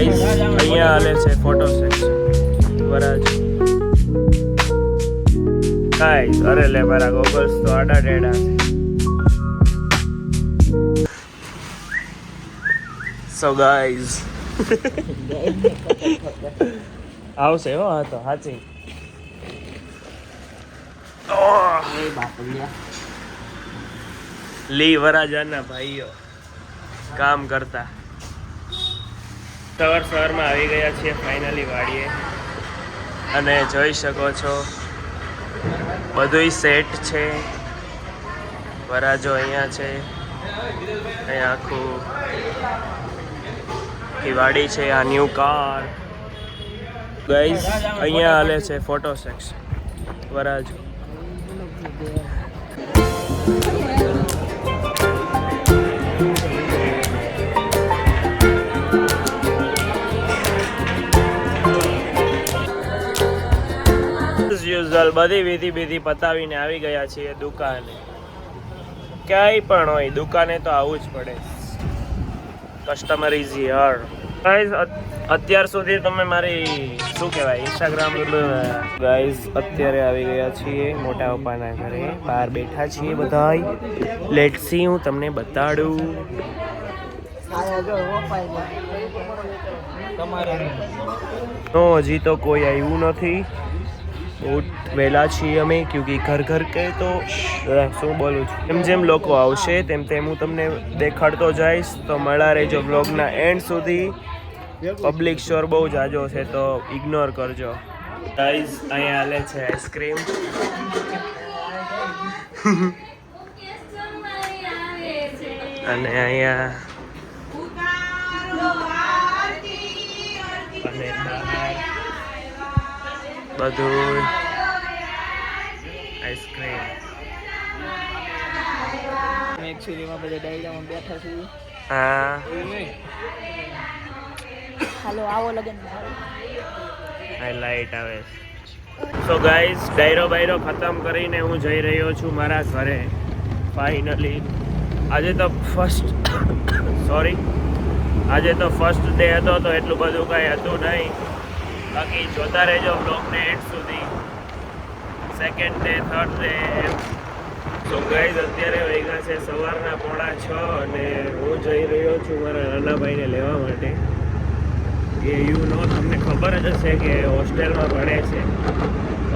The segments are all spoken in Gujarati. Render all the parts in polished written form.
ગાઈસ અહીંયા હાલે છે ફોટો સેક્શન વરાજ ગાઈસ. અરે લે મારા ગોગલ્સ તો આડા ટેડા છે. સો ગાઈસ આવશે હો. હા તો સાચી લી વરાજાના ભાઈઓ કામ કરતા સવારમાં આવી ગયા છીએ ફાઇનલી વાડીએ અને જોઈ શકો છો બધુંય સેટ છે. વરાજો અહીંયા છે. અહીંયા આખું વાડી છે. આ ન્યૂ કાર ગાઈઝ અહીંયા હાલે છે ફોટો સેક્શન વરાજો. બધી વિધિ પતાવીને આવી ગયા છીએ દુકાને. ક્યાંય પણ હોય દુકાને તો આવવું જ પડે. Customer is here guys. અત્યાર સુધી તમે મારી શું કહેવાય ઇન્સ્ટાગ્રામ ગાઈઝ અત્યારે આવી ગયા છીએ મોટા પપ્પાના ઘરે. બહાર બેઠા છીએ બધાય. લેટ્સ સી હું તમને બતાડું. હજી તો કોઈ આવ્યું નથી. વહેલા છીએ અમે ક્યોંકિ ઘર કે તો શું બોલું છું જેમ જેમ લોકો આવશે તેમ તેમ હું તમને દેખાડતો જઈશ. તો મળા રહેજો બ્લોગના એન્ડ સુધી. પબ્લિક શોર બહુ જાજો છે તો ઇગ્નોર કરજો ગાઈઝ. અહીંયા હાલે છે આઈસ્ક્રીમ. અને અહીંયા બધું આઈસ્ક્રીમ. એકચ્યુઅલીમાં બધા ડાયરામાં બેઠા છીએ. હા હાલો આવો લગન લાઈટ આવે. સો ગાઈઝ ડાયરો બાયરો ખતમ કરીને હું જઈ રહ્યો છું મારા ઘરે ફાઇનલી. આજે તો ફર્સ્ટ ડે હતો તો એટલું બધું કાંઈ હતું નહીં. બાકી જોતા રહેજો બ્લોગને એન્ડ સુધી. સેકન્ડ ડે થર્ડ ડે એમ. સો ગાઈઝ અત્યારે વાગ્યા છે સવારના 6:30 અને હું જઈ રહ્યો છું મારા નાના ભાઈને લેવા માટે. એ તમને ખબર જ હશે કે હોસ્ટેલમાં ભણે છે.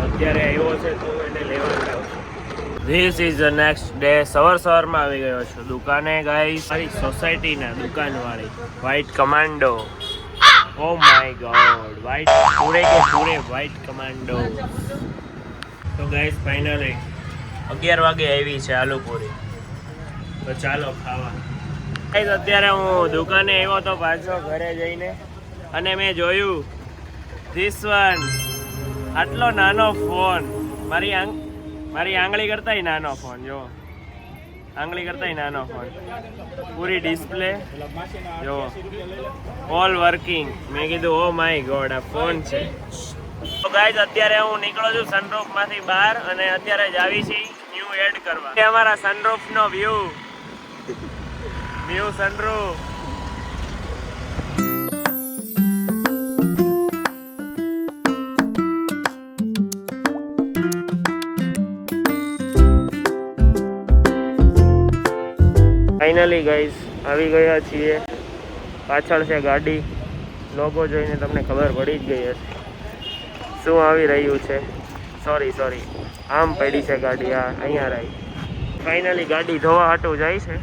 અત્યારે આવ્યો છે તો એને લેવા જાઉં છું. This is the next day. સવારમાં આવી ગયો છું દુકાને ગાઈઝ. મારી સોસાયટીના દુકાનવાળી white commando. Oh my god white પૂરે કે પૂરે વ્હાઇટ કમાન્ડો. તો ગાઈઝ ફાઇનલી 11 વાગે આવી છે આલુપુરી. તો ચાલો ખાવા. ગાઈઝ અત્યારે હું દુકાને આવ્યો તો પાછો ઘરે જઈને અને મેં જોયું ધીસ વન. આટલો નાનો ફોન. મારી આંગળી કરતાંય નાનો ફોન. જો આંગળી કરતાંય નાનો ફોન. પૂરી ડિસ્પ્લે જો ઓલ વર્કિંગ. મેં કીધું ઓ માય ગોડ આ ફોન છે. તો ગાઈઝ અત્યારે હું નીકળો છું સનરૂફમાંથી બહાર અને અત્યારે જ આવી છે ન્યૂ એડ કરવા. એ અમારા સનરૂફનો વ્યૂ સનરૂફ. ફાઇનલી ગાઈઝ આવી ગયા છીએ. પાછળ છે ગાડી. લોગો જોઈને તમને ખબર પડી જ ગઈ હશે શું આવી રહ્યું છે. સોરી આમ પડી છે ગાડી. હા અહીંયા રહી. ફાઇનલી ગાડી ધોવા હાટું જાય છે.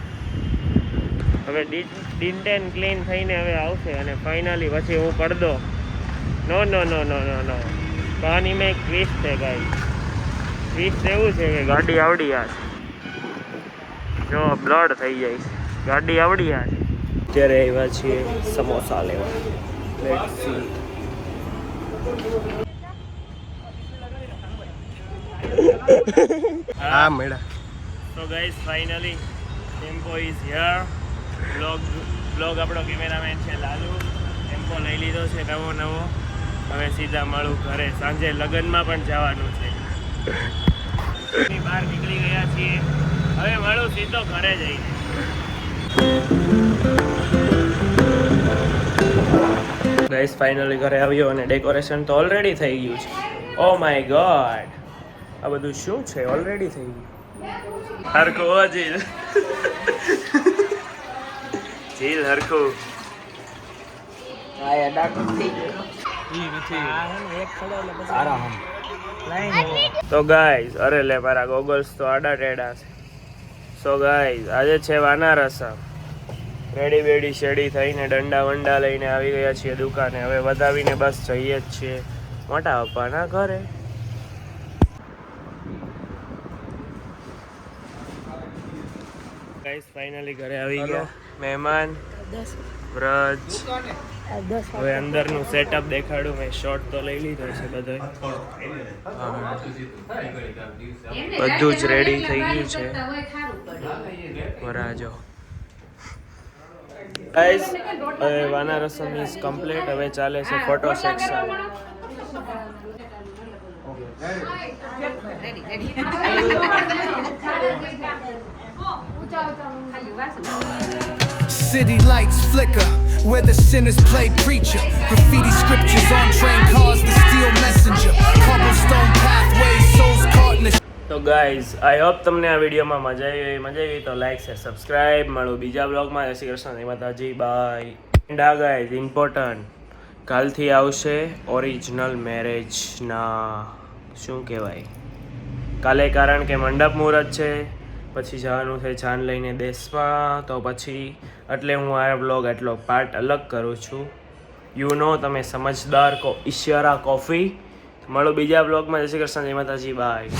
હવે ડિન્ટ એન્ડ ક્લીન થઈને હવે આવશે અને ફાઇનલી પછી હું કરી દો. નો કહાની મેં એક ટ્વિસ્ટ છે ગાઈઝ. ટ્વિસ્ટ એવું છે કે ગાડી આવડી આ છે. જો બ્લડ થઈ જાય છે. ગાડી આવડી આ છે. અત્યારે આવ્યા છીએ સમોસા લેવા. Let's see. હા મેડા. તો guys finally tempo is here. Blog આપણો કેમેરામેન છે લાલુ. ટેમ્પો લઈ લીધો છે નવો. હવે સીધા મળું ઘરે. સાંજે લગ્નમાં પણ જવાનું છે. બહાર નીકળી ગયા છીએ. હવે મળું સીધો ઘરે જઈને. ગાઈસ ફાઇનલી ઘરે આવ્યો અને ડેકોરેશન તો ઓલરેડી થઈ ગયું છે. ઓ માય ગોડ, આ બધું શું છે? ઓલરેડી થઈ ગયું. હરખું હો જીલ, જીલ હરખું. હા યાર ડાક થઈ ગયો. આ હે ને એક ખડો એટલે પછી આરામ લાઈન. તો ગાઈસ, અરે લે મારા ગોગલ્સ તો આડા ટેડા છે. સો ગાઈસ, આજે છે વાનારસમ. રેડી બેડી શેડી થઈને દંડા વંડા લઈને આવી ગયા છીએ દુકાને. હવે વધાવીને બસ જઈએ જ છીએ મોટા પપ્પાના ઘરે. ગાઈસ ફાઇનલી ઘરે આવી ગયા મહેમાન વ્રજ. હવે અંદરનું સેટઅપ દેખાડું. મેં શોર્ટ તો લઈ લીધો છે બધો, બધું જ રેડી થઈ ગયું છે. વરાજો ગાઈસ, હવે વાનારસમ ઇઝ કમ્પ્લીટ. હવે ચાલે છે photo section. City lights flicker where the sinners play preacher. Graffiti scriptures on train cars, the steel messenger. Cobblestone pathways, souls caught in the તો ગાઈઝ, આઈ હોપ તમને આ વિડીયોમાં મજા આવી તો લાઈક શેર સબસ્ક્રાઈબ. મળું બીજા બ્લોગમાં. જય શ્રી કૃષ્ણ, જય માતાજી, બાય. એન્ડ આ ગાઈઝ ઇમ્પોર્ટન્ટ, કાલથી આવશે ઓરિજિનલ મેરેજના શું કહેવાય કાલે, કારણ કે મંડપ મુહૂર્ત છે. પછી જવાનું છે જાન લઈને દેશમાં. તો પછી એટલે હું આ બ્લોગ એટલો પાર્ટ અલગ કરું છું. યુ નો, તમે સમજદાર કો ઇશારા કોફી. મળો બીજા બ્લોગમાં. જય શ્રી કૃષ્ણ, જય માતાજી, બાય.